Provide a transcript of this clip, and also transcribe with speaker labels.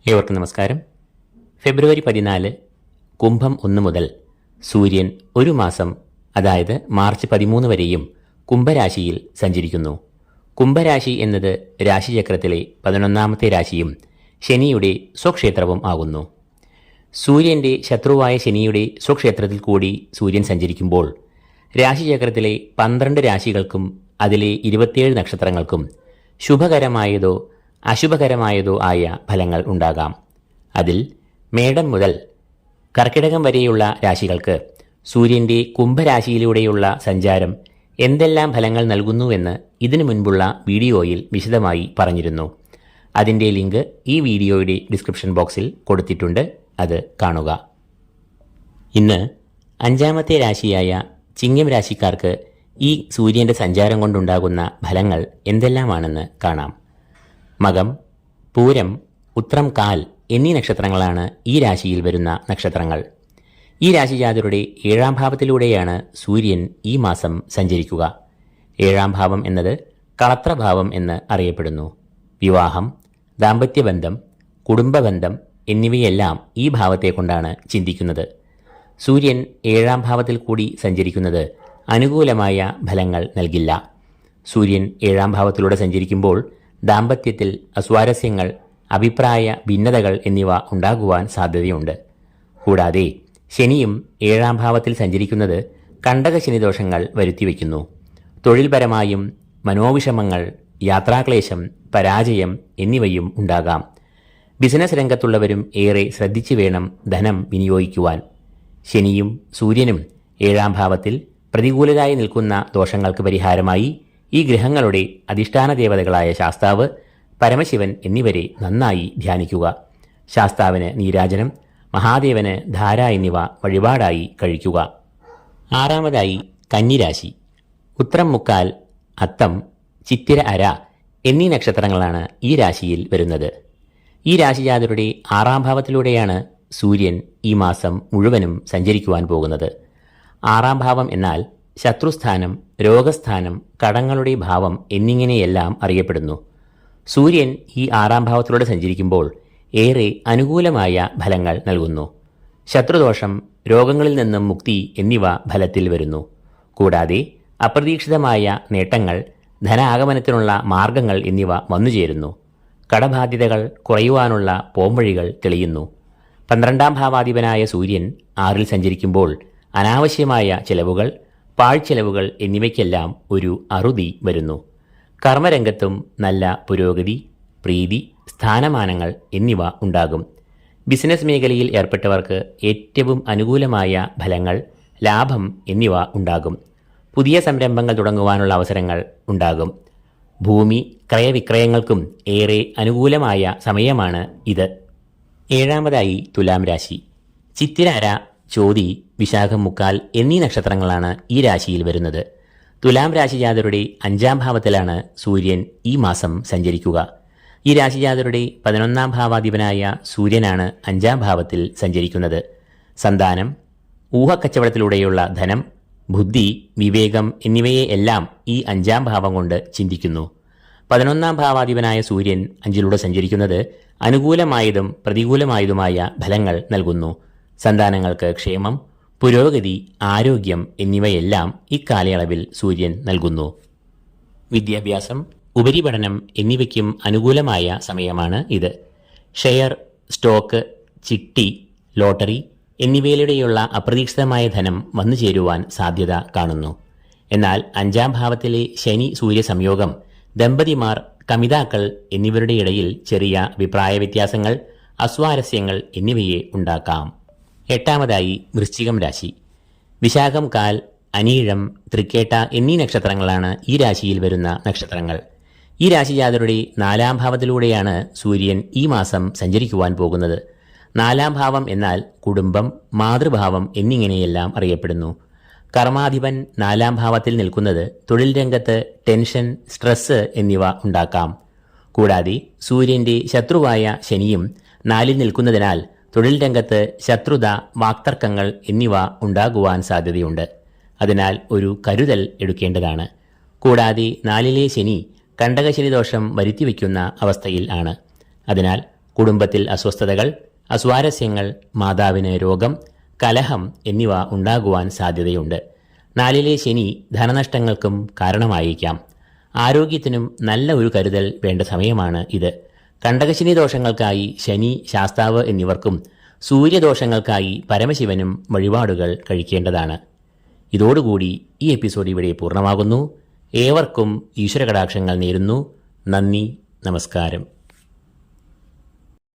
Speaker 1: ഏവർക്കും നമസ്കാരം. ഫെബ്രുവരി 14 കുംഭം 1 മുതൽ സൂര്യൻ ഒരു മാസം, അതായത് മാർച്ച് 13 വരെയും കുംഭരാശിയിൽ സഞ്ചരിക്കുന്നു. കുംഭരാശി എന്നത് രാശിചക്രത്തിലെ 11ാമത്തെ രാശിയും ശനിയുടെ സ്വക്ഷേത്രവും ആകുന്നു. സൂര്യന്റെ ശത്രുവായ ശനിയുടെ സ്വക്ഷേത്രത്തിൽ കൂടി സൂര്യൻ സഞ്ചരിക്കുമ്പോൾ രാശിചക്രത്തിലെ 12 രാശികൾക്കും അതിലെ 27 നക്ഷത്രങ്ങൾക്കും ശുഭകരമായതോ അശുഭകരമായതോ ആയ ഫലങ്ങൾ ഉണ്ടാകാം. അതിൽ മേടം മുതൽ കർക്കിടകം വരെയുള്ള രാശികൾക്ക് സൂര്യന്റെ കുംഭരാശിയിലൂടെയുള്ള സഞ്ചാരം എന്തെല്ലാം ഫലങ്ങൾ നൽകുന്നുവെന്ന് ഇതിനു മുൻപുള്ള വീഡിയോയിൽ വിശദമായി പറഞ്ഞിരുന്നു. അതിൻ്റെ ലിങ്ക് ഈ വീഡിയോയുടെ ഡിസ്ക്രിപ്ഷൻ ബോക്സിൽ കൊടുത്തിട്ടുണ്ട്, അത് കാണുക. ഇന്ന് 5ാമത്തെ രാശിയായ ചിങ്ങം രാശിക്കാർക്ക് ഈ സൂര്യന്റെ സഞ്ചാരം കൊണ്ടുണ്ടാകുന്ന ഫലങ്ങൾ എന്തെല്ലാമാണെന്ന് കാണാം. മകം, പൂരം, ഉത്രം, കാൽ എന്നീ നക്ഷത്രങ്ങളാണ് ഈ രാശിയിൽ വരുന്ന നക്ഷത്രങ്ങൾ. ഈ രാശിജാതരുടെ 7ാം ഭാവത്തിലൂടെയാണ് സൂര്യൻ ഈ മാസം സഞ്ചരിക്കുക. 7ാം ഭാവം എന്നത് കളത്രഭാവം എന്ന് അറിയപ്പെടുന്നു. വിവാഹം, ദാമ്പത്യബന്ധം, കുടുംബബന്ധം എന്നിവയെല്ലാം ഈ ഭാവത്തെ കൊണ്ടാണ് ചിന്തിക്കുന്നത്. സൂര്യൻ 7ാം ഭാവത്തിൽ കൂടി സഞ്ചരിക്കുന്നത് അനുകൂലമായ ഫലങ്ങൾ നൽകില്ല. സൂര്യൻ 7ാം ഭാവത്തിലൂടെ സഞ്ചരിക്കുമ്പോൾ ദാമ്പത്യത്തിൽ അസ്വാരസ്യങ്ങൾ, അഭിപ്രായ ഭിന്നതകൾ എന്നിവ ഉണ്ടാകുവാൻ സാധ്യതയുണ്ട്. കൂടാതെ ശനിയും 7ാം ഭാവത്തിൽ സഞ്ചരിക്കുന്നത് കണ്ടകശനിദോഷങ്ങൾ വരുത്തിവെക്കുന്നു. തൊഴിൽപരമായും മനോവിഷമങ്ങൾ, യാത്രാക്ലേശം, പരാജയം എന്നിവയും ഉണ്ടാകാം. ബിസിനസ് രംഗത്തുള്ളവരും ഏറെ ശ്രദ്ധിച്ചു വേണം ധനം വിനിയോഗിക്കുവാൻ. ശനിയും സൂര്യനും 7ാം ഭാവത്തിൽ പ്രതികൂലരായി നിൽക്കുന്ന ദോഷങ്ങൾക്ക് പരിഹാരമായി ഈ ഗ്രഹങ്ങളുടെ അധിഷ്ഠാന ദേവതകളായ ശാസ്താവ്, പരമശിവൻ എന്നിവരെ നന്നായി ധ്യാനിക്കുക. ശാസ്താവിന് നീരാജനം, മഹാദേവന് ധാര എന്നിവ വഴിപാടായി കഴിക്കുക. 6ാമതായി കന്നിരാശി. ഉത്രം മുക്കാൽ, അത്തം, ചിത്തിര അര എന്നീ നക്ഷത്രങ്ങളാണ് ഈ രാശിയിൽ വരുന്നത്. ഈ രാശിജാതരുടെ 6ാം ഭാവത്തിലൂടെയാണ് സൂര്യൻ ഈ മാസം മുഴുവനും സഞ്ചരിക്കുവാൻ പോകുന്നത്. 6ാം ഭാവം എന്നാൽ ശത്രുസ്ഥാനം, രോഗസ്ഥാനം, കടങ്ങളുടെ ഭാവം എന്നിങ്ങനെയെല്ലാം അറിയപ്പെടുന്നു. സൂര്യൻ ഈ 6ാം ഭാവത്തിലൂടെ സഞ്ചരിക്കുമ്പോൾ ഏറെ അനുകൂലമായ ഫലങ്ങൾ നൽകുന്നു. ശത്രുദോഷം, രോഗങ്ങളിൽ നിന്നും മുക്തി എന്നിവ ഫലത്തിൽ വരുന്നു. കൂടാതെ അപ്രതീക്ഷിതമായ നേട്ടങ്ങൾ, ധനാഗമനത്തിനുള്ള മാർഗങ്ങൾ എന്നിവ വന്നുചേരുന്നു. കടബാധ്യതകൾ കുറയുവാനുള്ള പോംവഴികൾ തെളിയുന്നു. 12ാം ഭാവാധിപനായ സൂര്യൻ 6ൽ സഞ്ചരിക്കുമ്പോൾ അനാവശ്യമായ ചെലവുകൾ, പാഴ്ചെലവുകൾ എന്നിവയ്ക്കെല്ലാം ഒരു അറുതി വരുന്നു. കർമ്മരംഗത്തും നല്ല പുരോഗതി, പ്രീതി, സ്ഥാനമാനങ്ങൾ എന്നിവ ഉണ്ടാകും. ബിസിനസ് മേഖലയിൽ ഏർപ്പെട്ടവർക്ക് ഏറ്റവും അനുകൂലമായ ഫലങ്ങൾ, ലാഭം എന്നിവ ഉണ്ടാകും. പുതിയ സംരംഭങ്ങൾ തുടങ്ങുവാനുള്ള അവസരങ്ങൾ ഉണ്ടാകും. ഭൂമി ക്രയവിക്രയങ്ങൾക്കും ഏറെ അനുകൂലമായ സമയമാണ് ഇത്. 7ാമതായി തുലാം രാശി. ചിത്തിര, ചോതി, വിശാഖം മുക്കാൽ എന്നീ നക്ഷത്രങ്ങളാണ് ഈ രാശിയിൽ വരുന്നത്. തുലാം രാശിജാതരുടെ 5ാം ഭാവത്തിലാണ് സൂര്യൻ ഈ മാസം സഞ്ചരിക്കുക. ഈ രാശിജാതരുടെ 11ാം ഭാവാധിപനായ സൂര്യനാണ് 5ാം ഭാവത്തിൽ സഞ്ചരിക്കുന്നത്. സന്താനം, ഊഹക്കച്ചവടത്തിലൂടെയുള്ള ധനം, ബുദ്ധി, വിവേകം എന്നിവയെ എല്ലാം ഈ 5ാം ഭാവം കൊണ്ട് ചിന്തിക്കുന്നു. 11ാം ഭാവാധിപനായ സൂര്യൻ 5ലൂടെ സഞ്ചരിക്കുന്നത് അനുകൂലമായതും പ്രതികൂലമായതുമായ ഫലങ്ങൾ നൽകുന്നു. സന്താനങ്ങൾക്ക് ക്ഷേമം, പുരോഗതി, ആരോഗ്യം എന്നിവയെല്ലാം ഇക്കാലയളവിൽ സൂര്യൻ നൽകുന്നു. വിദ്യാഭ്യാസം, ഉപരിപഠനം എന്നിവയ്ക്കും അനുകൂലമായ സമയമാണ് ഇത്. ഷെയർ, സ്റ്റോക്ക്, ചിട്ടി, ലോട്ടറി എന്നിവയിലൂടെയുള്ള അപ്രതീക്ഷിതമായ ധനം വന്നു ചേരുവാൻ സാധ്യത കാണുന്നു. എന്നാൽ 5ാം ഭാവത്തിലെ ശനി സൂര്യ സംയോഗം ദമ്പതിമാർ, കമിതാക്കൾ എന്നിവരുടെ ഇടയിൽ ചെറിയ അഭിപ്രായ വ്യത്യാസങ്ങൾ, അസ്വാരസ്യങ്ങൾ എന്നിവയെ ഉണ്ടാക്കാം. 8ാമതായി വൃശ്ചികം രാശി. വിശാഖം, കാൽ, അനീഴം, തൃക്കേട്ട എന്നീ നക്ഷത്രങ്ങളാണ് ഈ രാശിയിൽ വരുന്ന നക്ഷത്രങ്ങൾ. ഈ രാശിജാതരുടെ 4ാം ഭാവത്തിലൂടെയാണ് സൂര്യൻ ഈ മാസം സഞ്ചരിക്കുവാൻ പോകുന്നത്. 4ാം ഭാവം എന്നാൽ കുടുംബം, മാതൃഭാവം എന്നിങ്ങനെയെല്ലാം അറിയപ്പെടുന്നു. കർമാധിപൻ 4ാം ഭാവത്തിൽ നിൽക്കുന്നത് തൊഴിൽ രംഗത്ത് ടെൻഷൻ, സ്ട്രെസ് എന്നിവ ഉണ്ടാക്കാം. കൂടാതെ സൂര്യന്റെ ശത്രുവായ ശനിയും 4ൽ നിൽക്കുന്നതിനാൽ തൊഴിൽ രംഗത്ത് ശത്രുത, വാക്തർക്കങ്ങൾ എന്നിവ ഉണ്ടാകുവാൻ സാധ്യതയുണ്ട്. അതിനാൽ ഒരു കരുതൽ എടുക്കേണ്ടതാണ്. കൂടാതെ 4ലെ ശനി കണ്ടകശനി ദോഷം വരുത്തിവെക്കുന്ന അവസ്ഥയിൽ ആണ്. അതിനാൽ കുടുംബത്തിൽ അസ്വസ്ഥതകൾ, അസ്വാരസ്യങ്ങൾ, മാതാവിന് രോഗം, കലഹം എന്നിവ ഉണ്ടാകുവാൻ സാധ്യതയുണ്ട്. 4-ലെ ശനി ധനനഷ്ടങ്ങൾക്കും കാരണമായേക്കാം. ആരോഗ്യത്തിനും നല്ല ഒരു കരുതൽ വേണ്ട സമയമാണ് ഇത്. കണ്ടകശനി ദോഷങ്ങൾക്കായി ശനി, ശാസ്താവ് എന്നിവർക്കും സൂര്യദോഷങ്ങൾക്കായി പരമശിവനും വഴിപാടുകൾ കഴിക്കേണ്ടതാണ്. ഇതോടുകൂടി ഈ എപ്പിസോഡ് ഇവിടെ പൂർണ്ണമാകുന്നു. ഏവർക്കും ഈശ്വരകടാക്ഷങ്ങൾ നേരുന്നു. നന്ദി, നമസ്കാരം.